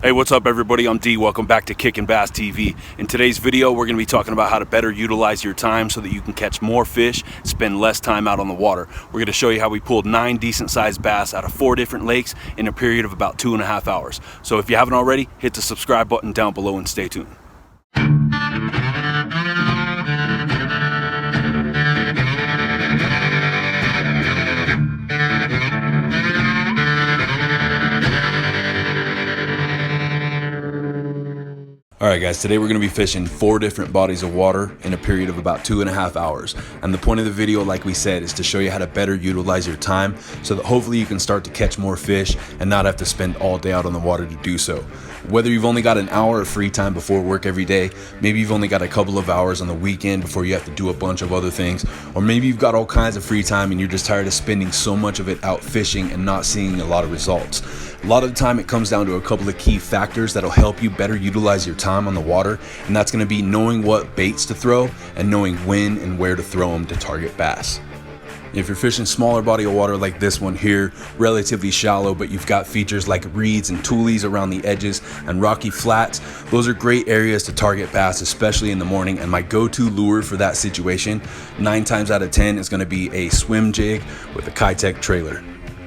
Hey, what's up everybody? I'm D. Welcome back to Kickin' Bass TV. In today's video, we're going to be talking about how to better utilize your time so that you can catch more fish, spend less time out on the water. We're going to show you how we pulled 9 decent sized bass out of 4 different lakes in a period of about 2.5 hours. So if you haven't already, hit the subscribe button down below and stay tuned. Alright guys, today we're going to be fishing 4 different bodies of water in a period of about 2.5 hours. And the point of the video, like we said, is to show you how to better utilize your time so that hopefully you can start to catch more fish and not have to spend all day out on the water to do so. Whether you've only got an hour of free time before work every day, maybe you've only got a couple of hours on the weekend before you have to do a bunch of other things, or maybe you've got all kinds of free time and you're just tired of spending so much of it out fishing and not seeing a lot of results. A lot of the time it comes down to a couple of key factors that'll help you better utilize your time on the water, and that's going to be knowing what baits to throw and knowing when and where to throw them to target bass. If you're fishing smaller body of water like this one here, relatively shallow, but you've got features like reeds and tules around the edges and rocky flats, those are great areas to target bass, especially in the morning. And my go-to lure for that situation, 9 times out of 10, is going to be a swim jig with a Kitech trailer.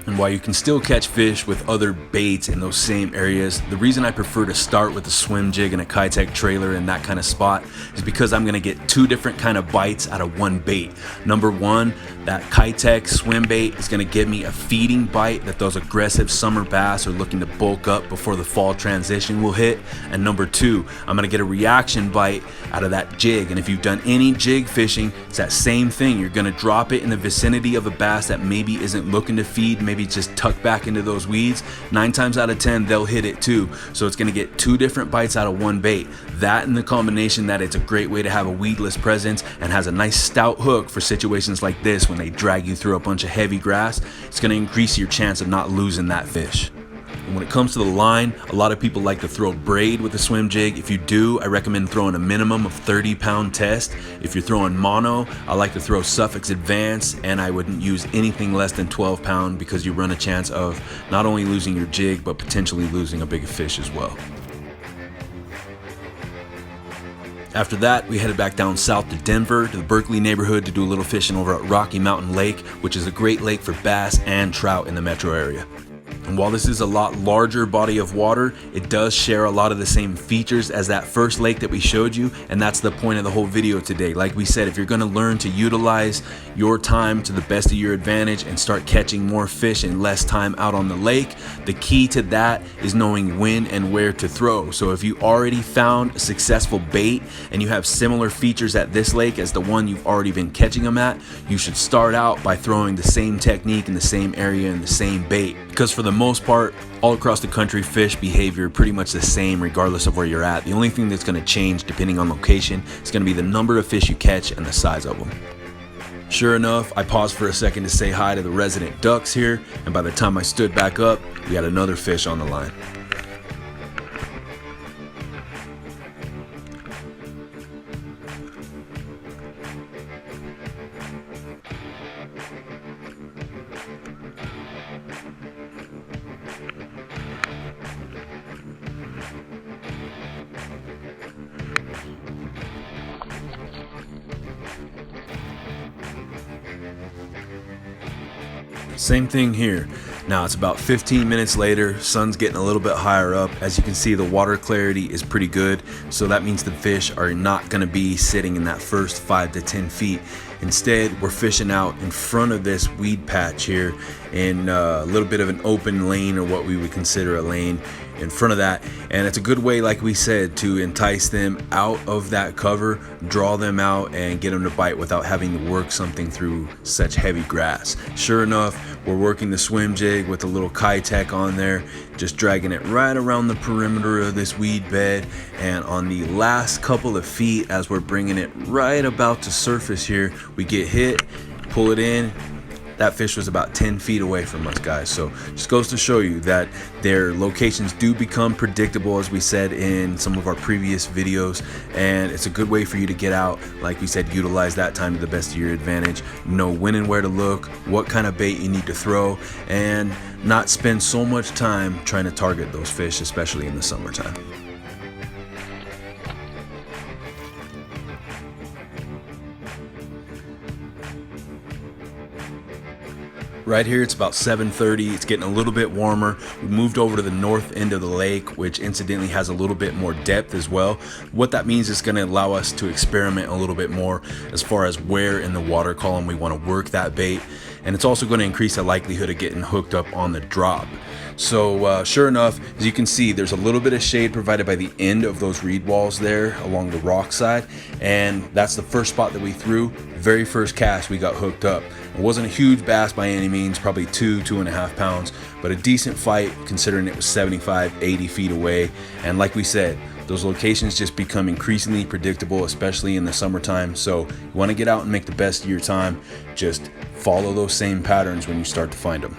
And while you can still catch fish with other baits in those same areas, the reason I prefer to start with a swim jig and a Kitech trailer in that kind of spot is because I'm going to get 2 different kind of bites out of one bait. Number one, that Kitech swim bait is going to give me a feeding bite that those aggressive summer bass are looking to bulk up before the fall transition will hit. And number 2, I'm going to get a reaction bite out of that jig. And if you've done any jig fishing, it's that same thing. You're going to drop it in the vicinity of a bass that maybe isn't looking to feed, maybe just tuck back into those weeds. 9 times out of 10 they'll hit it too. So it's going to get 2 different bites out of one bait. That and the combination that it's a great way to have a weedless presence and has a nice stout hook for situations like this when they drag you through a bunch of heavy grass, it's going to increase your chance of not losing that fish. And when it comes to the line, a lot of people like to throw braid with a swim jig. If you do, I recommend throwing a minimum of 30-pound test. If you're throwing mono, I like to throw Suffix Advanced, and I wouldn't use anything less than 12-pound because you run a chance of not only losing your jig, but potentially losing a bigger fish as well. After that, we headed back down south to Denver to the Berkeley neighborhood to do a little fishing over at Rocky Mountain Lake, which is a great lake for bass and trout in the metro area. And while this is a lot larger body of water, it does share a lot of the same features as that first lake that we showed you, and that's the point of the whole video today. Like we said, if you're going to learn to utilize your time to the best of your advantage and start catching more fish in less time out on the lake, the key to that is knowing when and where to throw. So if you already found a successful bait and you have similar features at this lake as the one you've already been catching them at, you should start out by throwing the same technique in the same area and the same bait, because for the most part, all across the country, fish behavior pretty much the same regardless of where you're at. The only thing that's going to change depending on location is going to be the number of fish you catch and the size of them. Sure enough, I paused for a second to say hi to the resident ducks here, and by the time I stood back up, we had another fish on the line. Same thing here. Now it's about 15 minutes later, sun's getting a little bit higher up. As you can see, the water clarity is pretty good, so that means the fish are not going to be sitting in that first 5 to 10 feet. Instead, we're fishing out in front of this weed patch here in a little bit of an open lane, or what we would consider a lane in front of that. And it's a good way, like we said, to entice them out of that cover, draw them out, and get them to bite without having to work something through such heavy grass. Sure enough, we're working the swim jig with a little Kitech on there, just dragging it right around the perimeter of this weed bed. And on the last couple of feet, as we're bringing it right about to surface here, we get hit, pull it in, that fish was about 10 feet away from us, guys. So just goes to show you that their locations do become predictable, as we said in some of our previous videos, and it's a good way for you to get out. Like we said, utilize that time to the best of your advantage, know when and where to look, what kind of bait you need to throw, and not spend so much time trying to target those fish, especially in the summertime. Right here it's about 7:30. It's getting a little bit warmer. We moved over to the north end of the lake, which incidentally has a little bit more depth as well. What that means is going to allow us to experiment a little bit more as far as where in the water column we want to work that bait, and it's also going to increase the likelihood of getting hooked up on the drop. So sure enough, as you can see, there's a little bit of shade provided by the end of those reed walls there along the rock side, and that's the first spot that we threw. Very first cast we got hooked up. It wasn't a huge bass by any means, probably 2.5 pounds, but a decent fight considering it was 75-80 feet away. And like we said, those locations just become increasingly predictable, especially in the summertime. So you want to get out and make the best of your time. Just follow those same patterns when you start to find them.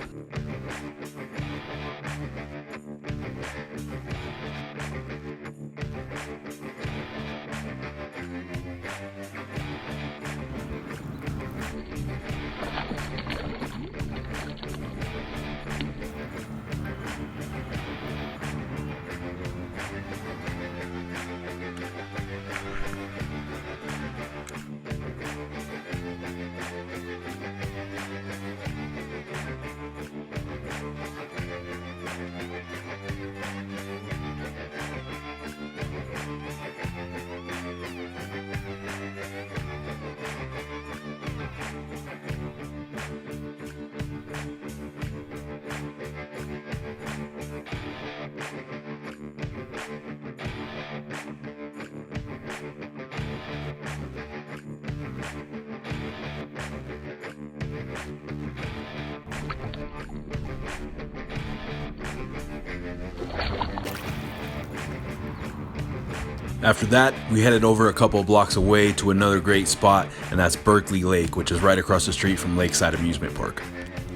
After that, we headed over a couple of blocks away to another great spot, and that's Berkeley Lake, which is right across the street from Lakeside Amusement Park.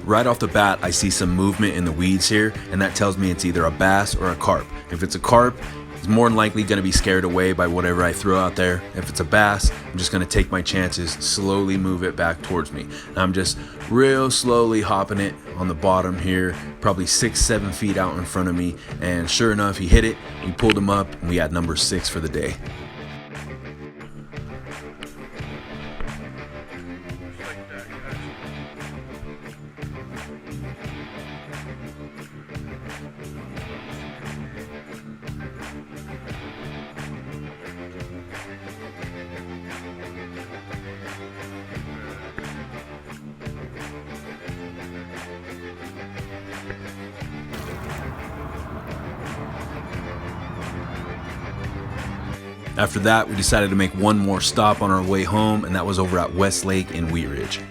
Right off the bat, I see some movement in the weeds here, and that tells me it's either a bass or a carp. If it's a carp, it's more than likely going to be scared away by whatever I throw out there. If it's a bass, I'm just going to take my chances, slowly move it back towards me. And I'm just real slowly hopping it on the bottom here, probably 6-7 feet out in front of me. And sure enough, he hit it. We pulled him up, and we had number 6 for the day. After that, we decided to make one more stop on our way home, and that was over at West Lake in Wheat Ridge.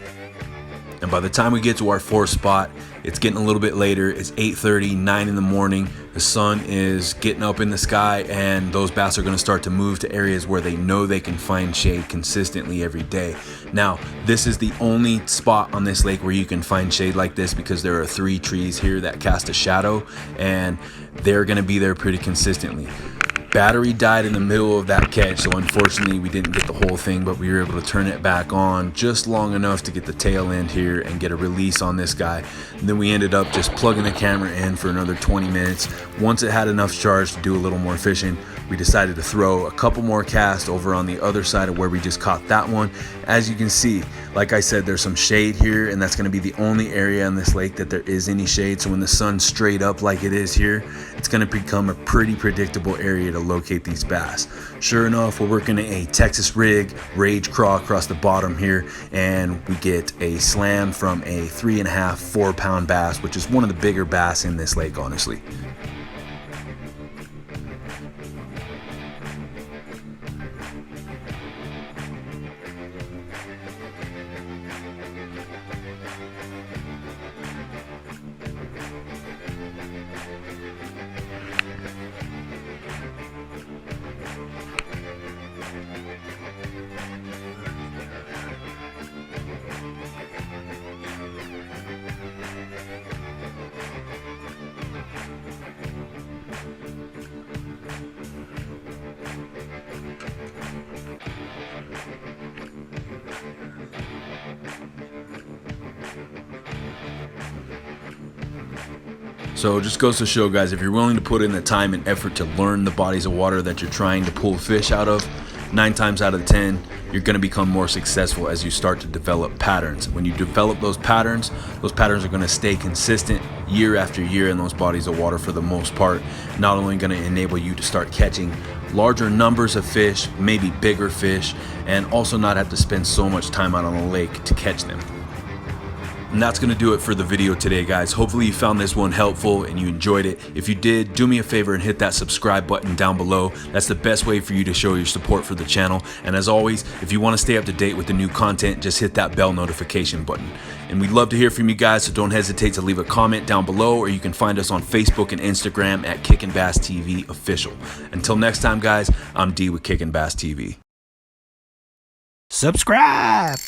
And by the time we get to our 4th spot, it's getting a little bit later. It's 8:30, 9 in the morning. The sun is getting up in the sky, and those bass are going to start to move to areas where they know they can find shade consistently every day. Now, this is the only spot on this lake where you can find shade like this, because there are 3 trees here that cast a shadow, and they're going to be there pretty consistently. Battery died in the middle of that catch, so unfortunately we didn't get the whole thing, but we were able to turn it back on just long enough to get the tail end here and get a release on this guy. And then we ended up just plugging the camera in for another 20 minutes. Once it had enough charge to do a little more fishing, we decided to throw a couple more casts over on the other side of where we just caught that one. As you can see, like I said, there's some shade here, and that's going to be the only area on this lake that there is any shade. So when the sun's straight up like it is here, it's going to become a pretty predictable area to locate these bass. Sure enough, we're working a Texas rig, rage craw across the bottom here, and we get a slam from a 3.5-4 pound bass, which is one of the bigger bass in this lake, honestly. So it just goes to show, guys, if you're willing to put in the time and effort to learn the bodies of water that you're trying to pull fish out of, 9 times out of 10, you're going to become more successful as you start to develop patterns. When you develop those patterns are going to stay consistent year after year in those bodies of water for the most part. Not only going to enable you to start catching larger numbers of fish, maybe bigger fish, and also not have to spend so much time out on the lake to catch them. And that's going to do it for the video today, guys. Hopefully you found this one helpful and you enjoyed it. If you did, do me a favor and hit that subscribe button down below. That's the best way for you to show your support for the channel. And as always, if you want to stay up to date with the new content, just hit that bell notification button. And we'd love to hear from you guys, so don't hesitate to leave a comment down below, or you can find us on Facebook and Instagram at Kickin' Bass TV Official. Until next time, guys, I'm D with Kickin' Bass TV. Subscribe!